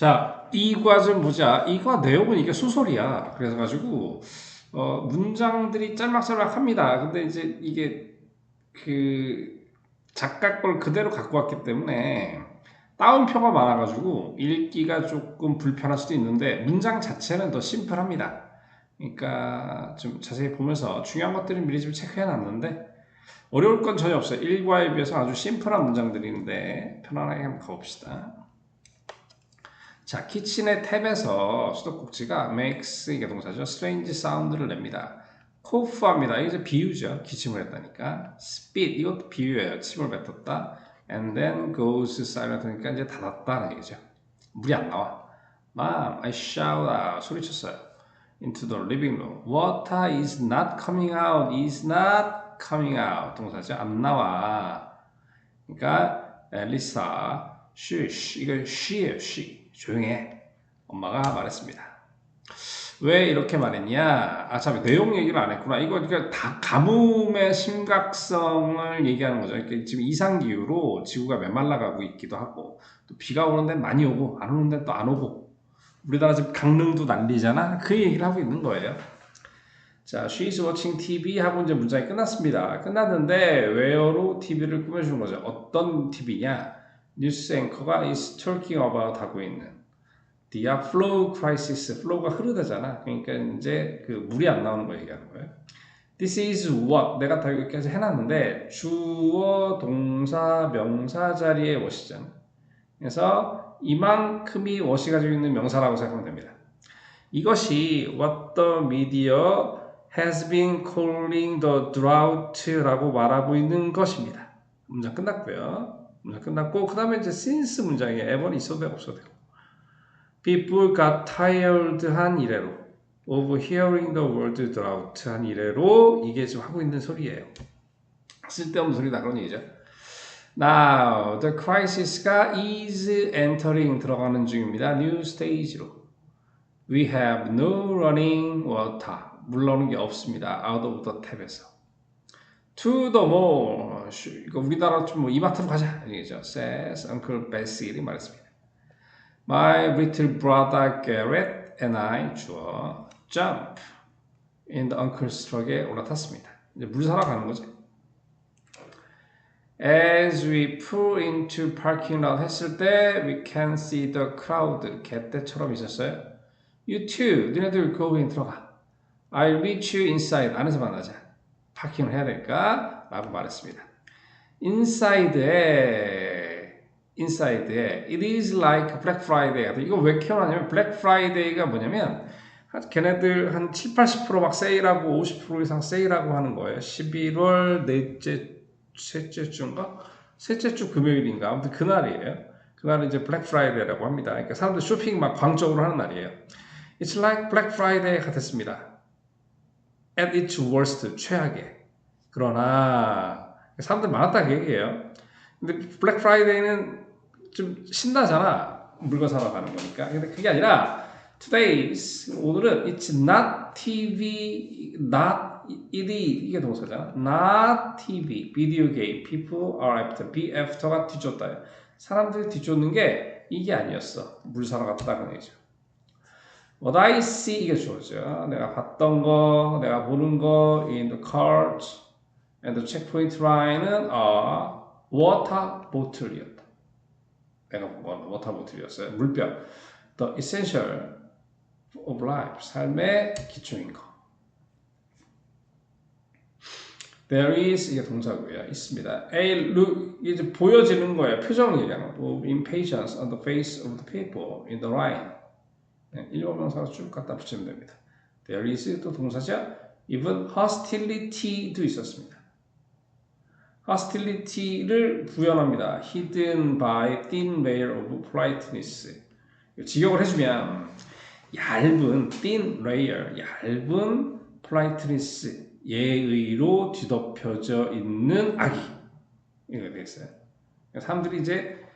자, 이과 좀 보자. 이과 내용은 이게 소설이야. 그래가지고 문장들이 짤막짤막합니다. 근데 이제 이게 그 작가 걸 그대로 갖고 왔기 때문에 따옴표가 많아가지고 읽기가 조금 불편할 수도 있는데 문장 자체는 더 심플합니다. 그러니까 좀 자세히 보면서 중요한 것들은 미리 좀 체크해 놨는데 어려울 건 전혀 없어요. 일과에 비해서 아주 심플한 문장들인데 편안하게 한번 가봅시다. 자, 키친의 탭에서 수도꼭지가 makes 이게 동사죠. strange sound를 냅니다. cough합니다. 이게 이제 비유죠. 기침을 했다니까. spit 이것도 비유예요. 침을 뱉었다. and then goes silent 하니까 이제 닫았다는 얘기죠. 물이 안 나와. Mom, I shout out. 소리쳤어요. into the living room. Water is not coming out. is not coming out. 동사죠. 안 나와. 그러니까 엘리사, shush. 이거 she예요. she. 조용해. 엄마가 말했습니다. 왜 이렇게 말했냐? 아, 참, 내용 얘기를 안 했구나. 이거 그러니까 다 가뭄의 심각성을 얘기하는 거죠. 그러니까 지금 이상기후로 지구가 메말라가고 있기도 하고, 또 비가 오는 데는 많이 오고, 안 오는 데는 또 안 오고, 우리나라 지금 강릉도 난리잖아. 그 얘기를 하고 있는 거예요. 자, she's watching TV 하고 이제 문장이 끝났습니다. 끝났는데, where로 TV를 꾸며주는 거죠. 어떤 TV냐? 뉴스 앵커가 is talking about 하고 있는 the flow crisis, flow가 흐르다잖아. 그러니까 이제 그 물이 안 나오는 거 얘기하는 거예요. This is what 내가 다 이렇게 해서 해놨는데 주어, 동사, 명사 자리에 what이잖아. 그래서 이만큼이 what이 가지고 있는 명사라고 생각하면 됩니다. 이것이 what the media has been calling the drought라고 말하고 있는 것입니다. 문장 끝났고요. 문장 끝났고 그 다음에 이제 since 문장에 ever는 있어도 되고 없어도 되고 People got tired 한 이래로 of hearing the word drought 한 이래로 이게 지금 하고 있는 소리예요. 쓸데없는 소리다 그런 얘기죠. Now the crisis가 is entering 들어가는 중입니다. New stage로. We have no running water. 물 나오는 게 없습니다. Out of the tap에서. To the mall. 이거 우리나라 좀 뭐 이마트로 가자. 얘기죠. Says Uncle Basil이 말했습니다. My little brother Garrett and I 주어 jump in the uncle's truck에 올라탔습니다. 이제 물 사러 가는 거죠. As we pull into parking lot 했을 때 we can see the crowd 개떼처럼 있었어요. You too, 너네들 go in 들어가. I'll meet you inside 안에서 만나자. 파킹을 해야 되니까 라고 말했습니다. 인사이드에 it is like Black Friday 이거 왜 키워놨냐면 Black Friday가 뭐냐면 걔네들 한 7, 80%막 세일하고 50% 이상 세일하고 하는 거예요. 11월 셋째 주인가? 셋째 주 금요일인가? 아무튼 그날이에요. 그날은 이제 Black Friday라고 합니다. 그러니까 사람들 쇼핑 막 광적으로 하는 날이에요. It's like Black Friday 같았습니다. At its worst, 최악의. 그러나 사람들 많았다는 얘기예요. 근데 블랙 프라이데이는 좀 신나잖아. 물건 사러 가는 거니까. 근데 그게 아니라 today's 오늘은 it's not TV, not it 이게 동사잖아. not TV, video game, people are after, be after가 뒤쫓다요. 사람들이 뒤쫓는 게 이게 아니었어. 물 사러 갔다는 얘기죠. What I see 이게 주어죠. 내가 봤던 거, 내가 보는 거 in the cart and the checkpoint line은 water bottle이었다. 내가 본 건 water bottle이었어요. 물병. The essential of life. 삶의 기초인 거. There is 이게 동사고요. 있습니다. A look 이제 보여지는 거예요. 표정 얘기하는 거. Of impatience on the face of the people in the line. 일본 명사가 쭉 갖다 붙이면 됩니다. There is 또 동사죠. Even hostility도 있었습니다. hostility를 부연합니다. hidden by thin layer of politeness. 직역을 해주면 얇은 thin layer, 얇은 politeness, 예의로 뒤덮여져 있는 악이 이렇게 되겠어요. 사람들이 이제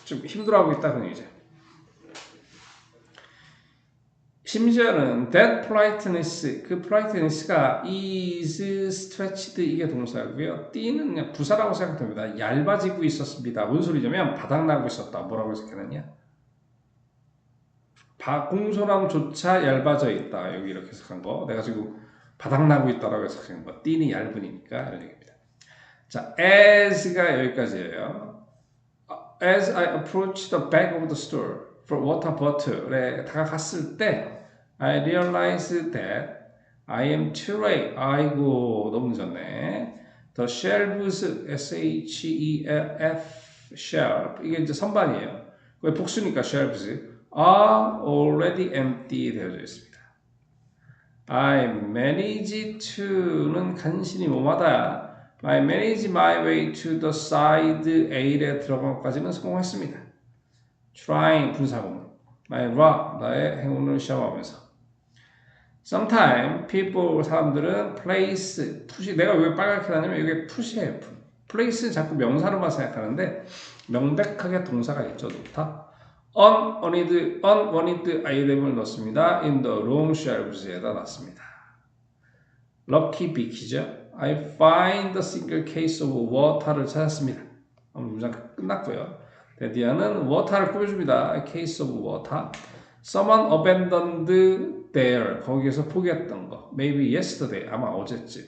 좀 힘들어하고 있다 그런 얘기죠. 심지어는 that politeness, 그 politeness가 is stretched 이게 동사고요. thin은 그냥 부사라고 생각됩니다. 얇아지고 있었습니다. 뭔 소리냐면 바닥나고 있었다. 뭐라고 해석하느냐? 공소람조차 얇아져 있다. 여기 이렇게 해석한 거. 내가 지금 바닥나고 있다라고 해석한 거. 띠니 얇으니까 이런 얘기입니다. 자, as가 여기까지예요. As I approached the back of the store for water bottle에 다가갔을 때 I realized that I am too late. 아이고 너무 늦었네. The shelves, S-H-E-L-F, shelf 이게 이제 선반이에요. 왜 복수니까 shelves are already empty 되어져 있습니다. I managed to는 간신히 뭐마다 I managed my way to the side 8에 들어간 것까지는 성공했습니다. Trying 분사구문 my rock 나의 행운을 시험하면서 Sometimes people 사람들은 place 푸시 내가 왜 빨갛게 나냐면 이게 푸시예요. place는 자꾸 명사로만 생각하는데 명백하게 동사가 있죠. 놓다. unwanted item을 넣습니다. in the wrong shelves에다 놨습니다. lucky 비키죠. I find a single case of water를 찾았습니다. 문장 끝났고요. 데디아는 water를 꾸며줍니다. A case of water. Someone abandoned there. 거기에서 포기했던 거. Maybe yesterday. 아마 어제쯤.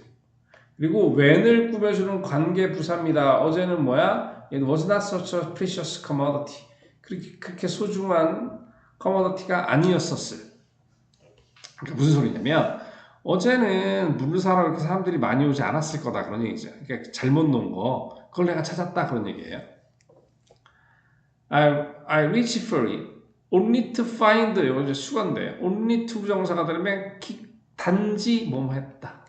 그리고 when을 꾸며주는 관계 부사입니다. 어제는 뭐야? It was not such a precious commodity. 그렇게 소중한 commodity가 아니었었어요. 그러니까 무슨 소리냐면 어제는 물을 사러 그렇게 사람들이 많이 오지 않았을 거다 그런 얘기죠. 그러니까 잘못 놓은 거 그걸 내가 찾았다 그런 얘기예요. I reach for it only to find 이거 이제 수건데 only to 부정사가 되면 단지 뭐뭐 했다.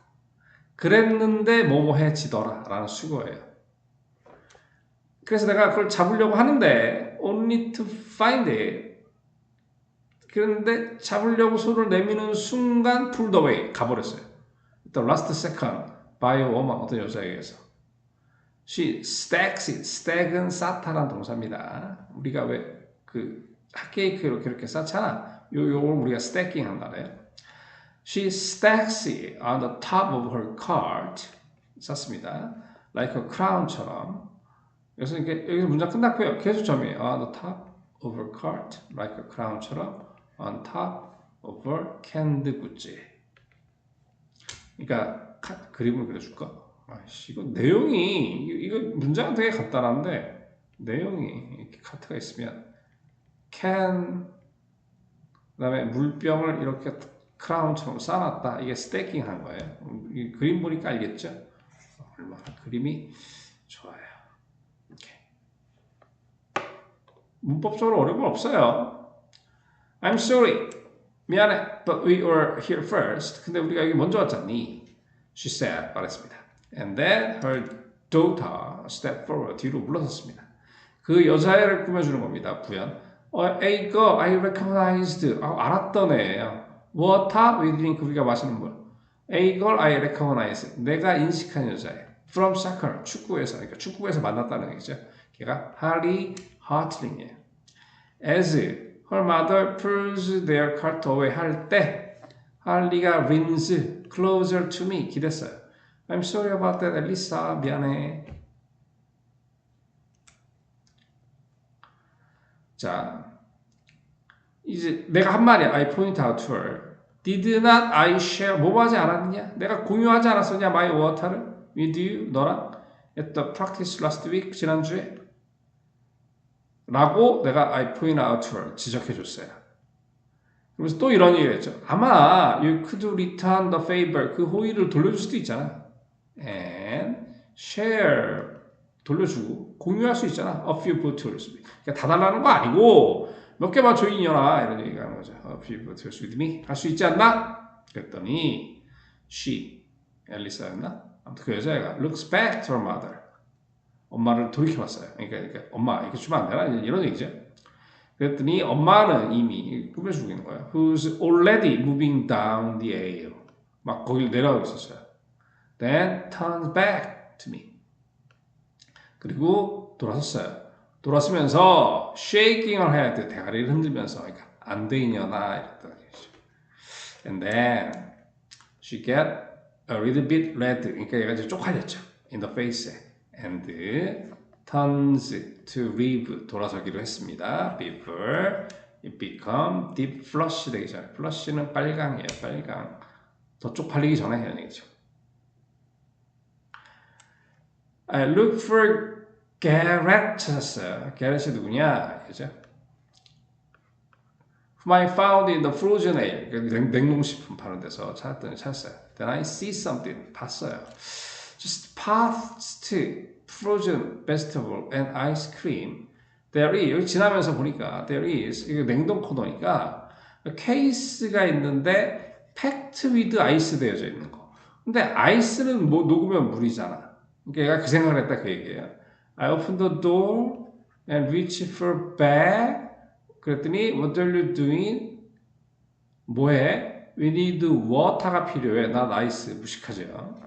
그랬는데 뭐뭐 해지더라 라는 수거예요. 그래서 내가 그걸 잡으려고 하는데 only to find it 그런데 잡으려고 손을 내미는 순간 pulled away 가버렸어요. The last second by a woman 어떤 여자에게서 She stacks it. stack은 쌓다라는 동사입니다. 우리가 왜 그 핫케이크 이렇게 쌓잖아. 요걸 우리가 stacking 한다래요. She stacks it on the top of her cart. 쌓습니다. Like a crown처럼. 여기서 문장 끝났고요. 계속점이에요. On the top of her cart, like a crown처럼. On top of her canned goods. 그러니까 그림을 그려줄까? 아이씨, 이거 내용이 이거 문장은 되게 간단한데 내용이 이렇게 카트가 있으면 can 그다음에 물병을 이렇게 크라운처럼 쌓아놨다. 이게 스태킹 한 거예요. 이 그림 보니까 알겠죠? 얼마나 그림이 좋아요. 이렇게. 문법적으로 어려운 건 없어요. I'm sorry. 미안해. But we were here first. 근데 우리가 여기 먼저 왔잖니. She said. 말했습니다. And then her daughter stepped forward. 뒤로 물러섰습니다. 그 여자애를 꾸며주는 겁니다. 부연. A girl I recognized. 알았던 애예요. Water we drink. 우리가 마시는 물. A girl I recognized. 내가 인식한 여자애. From soccer. 축구에서. 그러니까 축구에서 만났다는 얘기죠. 걔가 할리 하틀링이에요. As her mother pulls their cart away 할 때 할리가 leans closer to me 기댔어요. I'm sorry about that, 엘리사. 미안해. 자, 이제 내가 한 말이야. I point out to her. Did not I share? 뭐 하지 않았느냐? 내가 공유하지 않았었냐? My water를 with you, 너랑 at the practice last week, 지난주에? 라고 내가 I point out to her 지적해 줬어요. 그러면서 또 이런 얘기를 했죠. 아마 you could return the favor. 그 호의를 돌려줄 수도 있잖아. And share 돌려주고 공유할 수 있잖아. A few bottles. 그러니까 다 달라는 거 아니고 몇 개만 줘 이년아 이런 얘기가 하는 거죠. A few bottles with me. 할 수 있지 않나? 그랬더니 she 엘리사였나? 아무튼 그 여자애가 looks back to her mother. 엄마를 돌이켜봤어요. 그러니까 엄마 이렇게 주면 안 되나? 이런 얘기죠. 그랬더니 엄마는 이미 꾸며주고 있는 거예요. Who's already moving down the aisle. 막 거기를 내려가고 있었어요. Then turns back to me. 그리고 돌아섰어요. 돌아서면서 shaking을 해야 돼. 대가리를 흔들면서. 그러니까 안 돼 이년아 이랬다는 얘기죠. And then she get a little bit red. 그러니까 얘가 이제 쪽팔렸죠. In the face. And turns to leave. 돌아서기로 했습니다. Before it become deep flush 되기 전에. flush는 빨강이에요. 빨강. 더 쪽팔리기 전에 해야 되겠죠. look for Garrett 찾았어요. Garrett이 누구냐? 그죠? Whom I found in the frozen ale. 냉동식품 파는 데서 찾았어요. Then I see something. 봤어요. Just past frozen vegetable and ice cream. There is, 여기 지나면서 보니까 there is, 이거 냉동 코너니까 케이스가 있는데 packed with ice 되어져 있는 거. 근데 아이스는 뭐 녹으면 물이잖아. 그러니까 얘가 그 생각을 했다 그 얘기예요. I opened the door and reached for a bag. 그랬더니 what are you doing? 뭐해? We need water가 필요해. 난 아이스 무식하죠.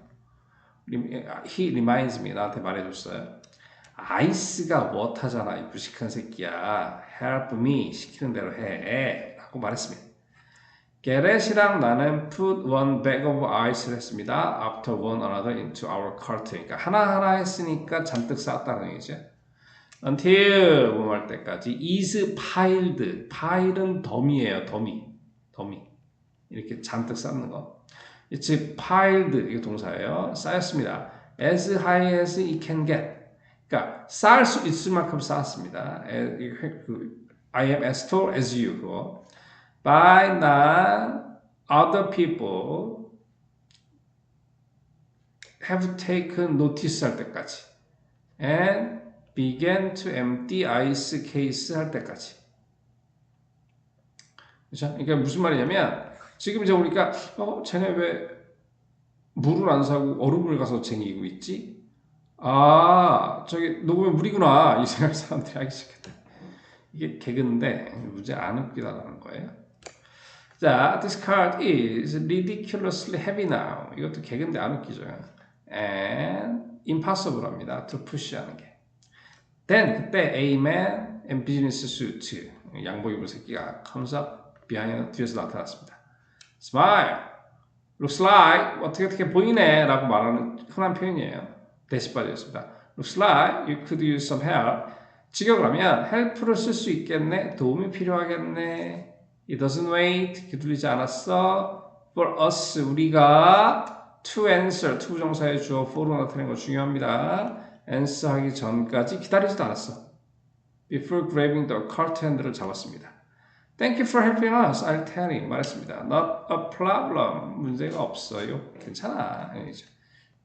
He reminds me. 나한테 말해줬어요. 아이스가 워터잖아. 이 무식한 새끼야. Help me. 시키는 대로 해. 라고 말했습니다. 게렛이랑 나는 put one bag of ice를 했습니다. After one another into our cart. 그러니까 하나하나 했으니까 잔뜩 쌓았다는 얘기죠. Until 뭐할 때까지 is piled. pile은 덤이에요. 덤이. 이렇게 잔뜩 쌓는 거. It's piled. 이게 동사예요. 쌓였습니다. As high as it can get. 그러니까 쌓을 수 있을 만큼 쌓았습니다. I am as tall as you. 그거. By none other people have taken notice 할 때까지. And began to empty ice case 할 때까지. 그렇죠? 그러니까 무슨 말이냐면 지금 이제 우리가 쟤네 왜 물을 안 사고 얼음을 가서 쟁이고 있지? 아, 저기 녹으면 물이구나. 이 생각 사람들이 하기 시작했다. 이게 개그인데 문제 안 웃기다라는 거예요. 자, this card is ridiculously heavy now. 이것도 개그인데 안 웃기죠. And impossible 합니다. to push 하는 게. Then 그때 a man in business suit 양복 입은 새끼가 comes up behind 뒤에서 나타났습니다. Smile. Looks like 어떻게 보이네 라고 말하는 흔한 표현이에요. 대시 빠졌습니다. Looks like you could use some help. 직역을 하면 help를 쓸 수 있겠네. 도움이 필요하겠네. It doesn't wait. 기다리지 않았어. For us 우리가 to answer to 부정사의 주어 for로 나타내는 거 중요합니다. answer 하기 전까지 기다리지도 않았어. Before grabbing the cart handle를 잡았습니다. Thank you for helping us. I'll tell you. 말했습니다. Not a problem. 문제가 없어요. 괜찮아.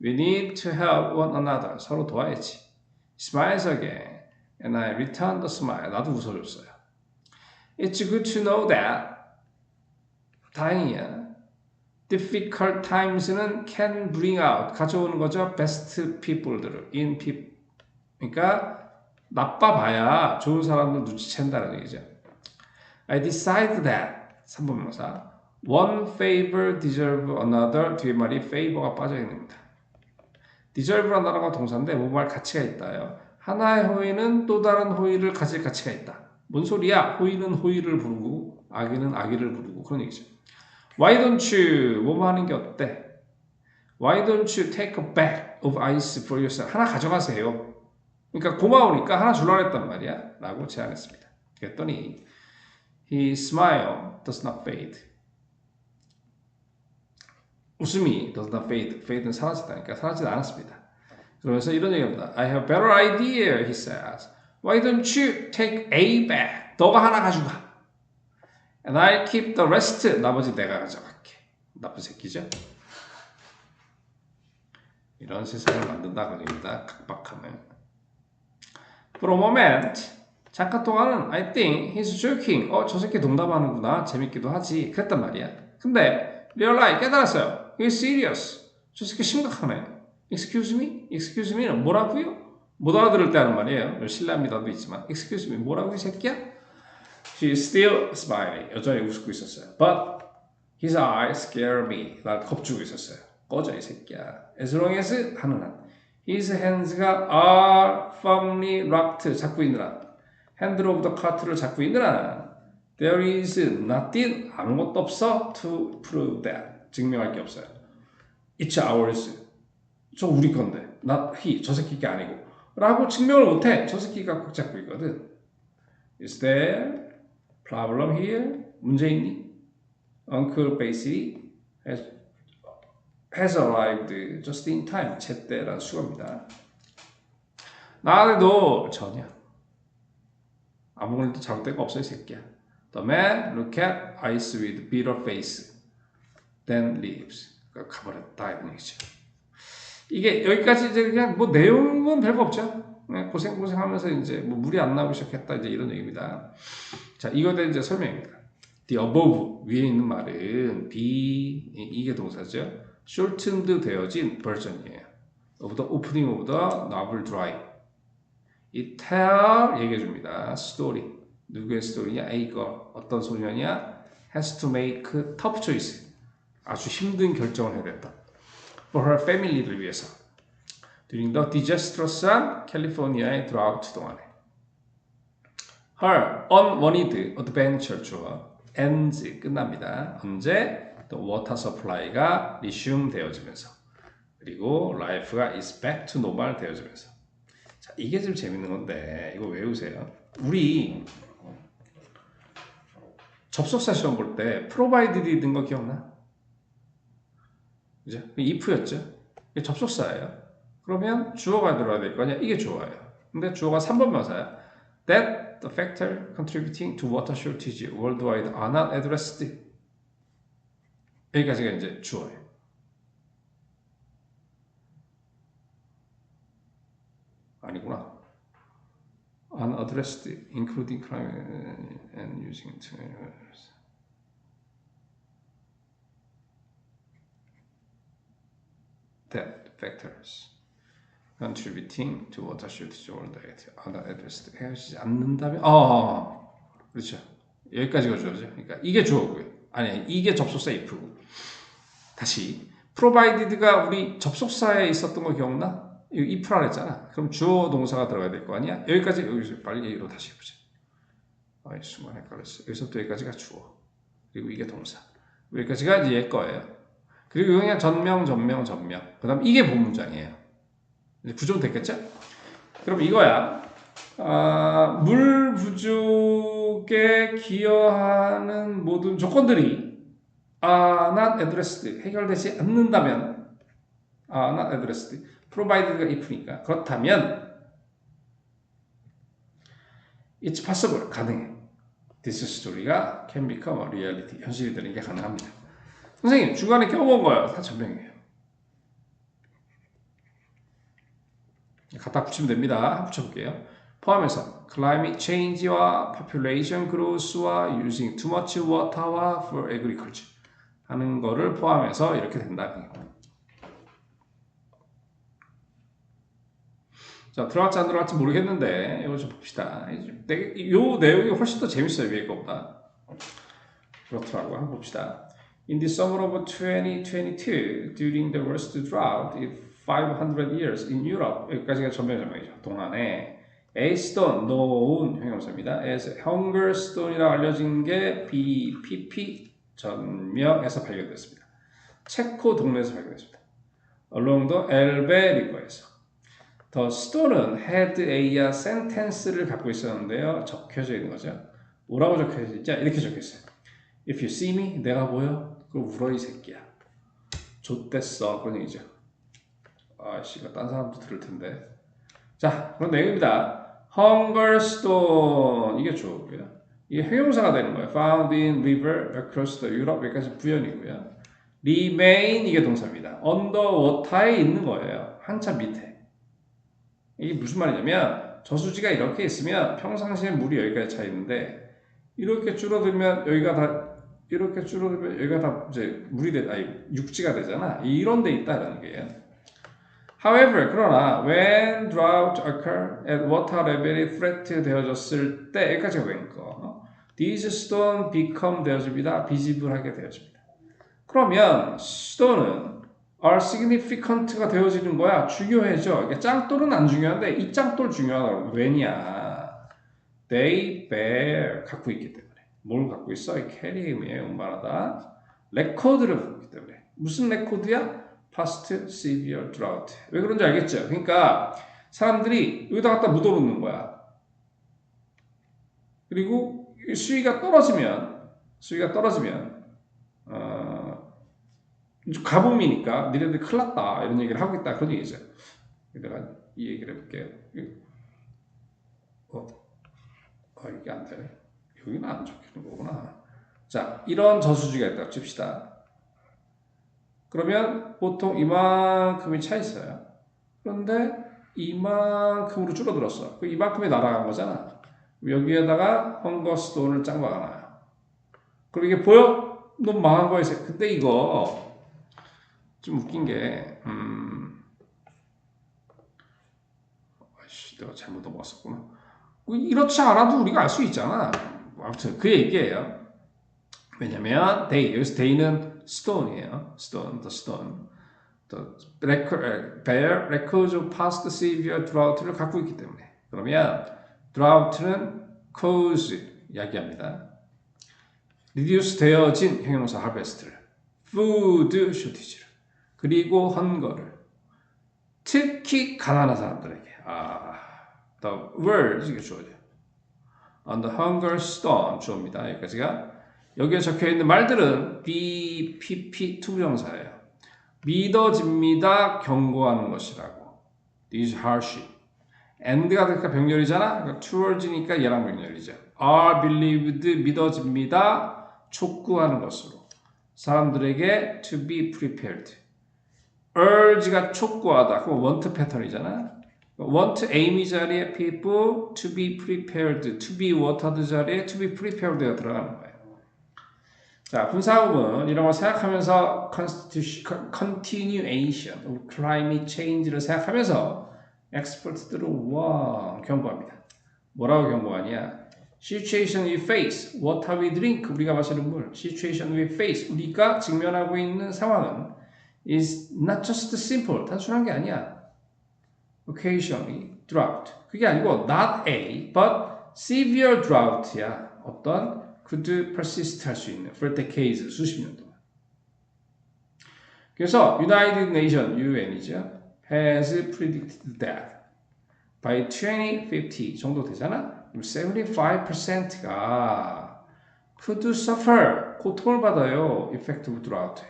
We need to help one another. 서로 도와야지. Smiles again. And I returned the smile. 나도 웃어줬어요. It's good to know that. 다행이야. Difficult times는 can bring out. 가져오는 거죠. Best people들을. In people. 그러니까 나빠봐야 좋은 사람들 눈치챈다는 얘기죠. I decide that. 3번 명사. One favor deserve another. 뒤에 말이 favor가 빠져있습니다. deserve라는 단어가 동사인데 뭐말 가치가 있다요. 하나의 호의는 또 다른 호의를 가질 가치가 있다. 뭔 소리야? 호의는 호의를 부르고 악의는 악의를 부르고 그런 얘기죠. Why don't you 뭐뭐 하는 게 어때? Why don't you take a bag of ice for yourself? 하나 가져가세요. 그러니까 고마우니까 하나 주려고 했단 말이야. 라고 제안했습니다. 그랬더니 His smile does not fade. 웃음이 does not fade. fade는 사라지다니까 사라지지 않았습니다. 그러면서 이런 얘기합니다. I have a better idea, he says. Why don't you take a bag? 너가 하나 가져가. And I'll keep the rest. 나머지 내가 가져갈게. 나쁜 새끼죠? 이런 세상을 만든다 그럽니다. 각박함을. For a moment, 잠깐 동안은 I think he's joking. 저 새끼 농담하는구나. 재밌기도 하지. 그랬단 말이야. 근데 realize 깨달았어요. He's serious. 저 새끼 심각하네. Excuse me? Excuse me는 뭐라고요? 못 알아들을 때 하는 말이에요. 실례합니다도 있지만 Excuse me, 뭐라고 이 새끼야? She's still smiling. 여전히 웃고 있었어요. But his eyes scare me. 날 겁주고 있었어요. 꺼져 이 새끼야. As long as 하는 한. His hands가 are firmly locked. 잡고 있는 한. Handle of the cart를 잡고 있는 한. There is nothing. 아무것도 없어. To prove that. 증명할 게 없어요. It's ours. 저 우리 건데. Not he. 저 새끼 게 아니고. 라고 증명을 못해. 저 새끼가 꼭 잡고 있거든. Is there Problem here. 문제 있니? Uncle Basie has arrived just in time. 제때란 수거입니다. 나한테도 전혀 아무것도 잘못된 거 없어 이 새끼야. The man look at ice with bitter face, then leaves. 가버렸다 이런 얘기죠. 이게 여기까지 이제 그냥 뭐 내용은 별거 없죠. 고생하면서 이제 뭐 물이 안 나오기 시작했다 이제 이런 얘기입니다. 자, 이거에 대한 이제 설명입니다. The above 위에 있는 말은 be 이게 동사죠. shortened 되어진 버전이에요. of the opening of the novel dry. 이 tell 얘기해 줍니다. story. 누구의 스토리냐? A girl. 어떤 소년이야? has to make tough choice. 아주 힘든 결정을 해야 된다. for her family를 위해서. during the disastrous한 캘리포니아의 drought 동안에. her unwanted adventure tour ends 끝납니다. 언제? the water supply가 resume 되어지면서 그리고 life가 is back to normal 되어지면서. 자, 이게 좀 재밌는 건데 이거 외우세요. 우리 접속사 시험 볼 때 provided 있는 거 기억나? 그죠? if였죠? 이게 접속사예요. 그러면 주어가 들어야 될 거 아니야? 이게 주어예요. 근데 주어가 3번 명사야. That the factor contributing to water shortage worldwide are not addressed. 여기까지가 이제 주어예요. 아니구나. Unaddressed, including climate and using materials. That factors contributing to water shortage worldwide are not addressed. 해야지 않는다면, 그렇죠. 여기까지가 주어죠. 그러니까 이게 주어고요. 아니, 이게 접속사 if고. 다시 provided가 우리 접속사에 있었던 거 기억나? 이거 if라 그랬잖아. 그럼 주어 동사가 들어가야 될 거 아니야? 여기까지 여기서 빨리 얘기로 다시 해보자. 아이 순간 헷갈렸어. 여기서부터 여기까지가 주어. 그리고 이게 동사. 여기까지가 이제 얘 거예요. 그리고 그냥 전명. 그다음 이게 본문장이에요. 이제 구조는 됐겠죠? 그럼 이거야. 물 부족에 기여하는 모든 조건들이 not addressed 해결되지 않는다면 not addressed provided가 if니까 그렇다면 it's possible 가능해. This story가 can become a reality 현실이 되는 게 가능합니다. 선생님 중간에 껴본 거예요. 다 전명이에요. 갖다 붙이면 됩니다. 붙여볼게요. 포함해서 climate change와 population growth와 using too much water와 for agriculture 하는 거를 포함해서 이렇게 된다. 자, 들어갈지 안 들어갈지 모르겠는데 이거 좀 봅시다. 이 내용이 훨씬 더 재밌어요. 위에 거보다. 그렇더라고요. 한번 봅시다. In the summer of 2022, during the worst drought in 500 years in Europe, 여기까지가 전명이죠. 동안에 A stone, known 형용사입니다. as hunger stone이라고 알려진 게 BPP 전명에서 발견됐습니다. 체코 동네에서 발견됐습니다. along the Elbe river에서. The stone은 had a sentence를 갖고 있었는데요. 적혀져 있는 거죠. 뭐라고 적혀져 있죠? 이렇게 적혀있어요. If you see me, 내가 보여? 그럼 울어 이 새끼야. 좆됐어. 그런 얘기죠. 아씨가 딴 사람도 들을 텐데. 자, 그런 내용입니다. Hunger stone 이게 주어고요. 이게 형용사가 되는 거예요. Found in river across the Europe 여기까지 부연이고요. Remain 이게 동사입니다. Underwater에 있는 거예요. 한참 밑에. 이게 무슨 말이냐면 저수지가 이렇게 있으면 평상시에 물이 여기까지 차 있는데 이렇게 줄어들면 여기가 다 이제 물이 육지가 되잖아. 이런 데 있다라는 거예요. However, 그러나 when drought occur at water level이 threat 되어졌을 때 여기까지가 웬 거. These stone become 되어집니다. 비지블하게 되어집니다. 그러면 stone은 are significant가 되어지는 거야. 중요해져. 그러니까 짱돌은 안 중요한데 이 짱돌 중요하다고. 왜냐? They bear 갖고 있기 때문에. 뭘 갖고 있어? carry의 운반하다. 레코드를 갖고 있기 때문에. 무슨 레코드야? Past severe drought. 왜 그런지 알겠죠? 그러니까 사람들이 여기다 갖다 묻어놓는 거야. 그리고 수위가 떨어지면 가뭄이니까 니네들 큰일 났다 이런 얘기를 하고 있다 그런 얘기죠. 내가 이 얘기를 해볼게요. 이게 안 되네. 여기는 안 적히는 거구나. 자, 이런 저수지가 있다고 칩시다. 그러면 보통 이만큼이 차 있어요. 그런데 이만큼으로 줄어들었어. 이만큼이 날아간 거잖아. 여기에다가 헝거스톤을 짱 박아놔요. 그럼 이게 보여? 너무 망한 거야. 근데 이거 좀 웃긴 게, 내가 잘못 넘어갔었구나. 이렇지 않아도 우리가 알 수 있잖아. 아무튼 그 얘기예요. 왜냐면 여기서 day는 stone이에요. the stone. bear records of past severe drought를 갖고 있기 때문에. 그러면 drought는 cause 이야기합니다. reduce 되어진 형용사 harvest를, food shortage를, 그리고 헌거를, 특히 가난한 사람들에게. the word 이게 주어져. on the hunger stone 주어입니다. 여기까지가. 여기에 적혀 있는 말들은 BPP 투부정사예요. 믿어집니다. 경고하는 것이라고. These hardship. and가 그러니까 병렬이잖아. 그러니까 towards니까 얘랑 병렬이죠. are believed 믿어집니다. 촉구하는 것으로. 사람들에게 to be prepared. urge가 촉구하다. 그럼 want 패턴이잖아. want aim 자리에 people to be prepared, to be watered 자리에 to be prepared가 들어가는 거예요. 자, 분사구문 이런 거 생각하면서 continuation of climate change를 생각하면서 엑스퍼트들은 경고합니다. 뭐라고 경고하냐? Situation we face, water we drink, 우리가 마시는 물. Situation we face, 우리가 직면하고 있는 상황은 is not just simple, 단순한 게 아니야. Occasionally drought. 그게 아니고 not a, but severe drought야. 어떤 could persist 할 수 있는 for decades, 수십 년 동안. 그래서 United Nations, UN이죠. has predicted that by 2050 정도 되잖아. 75%가 could suffer, 고통을 받아요. effective drought.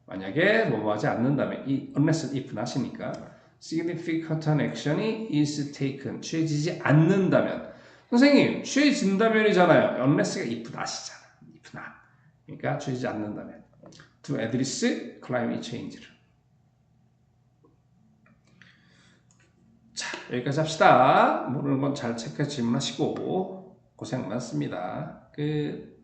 만약에 뭐뭐 하지 않는다면, unless if not이니까 significant action이 is taken, 취해지지 않는다면. 선생님, 취해진다면이잖아요. unless가 if not이잖아. if not. 그러니까 취해지지 않는다면. to address climate change를. 자, 여기까지 합시다. 모르는 건 잘 체크해 질문하시고 고생 많습니다. 끝.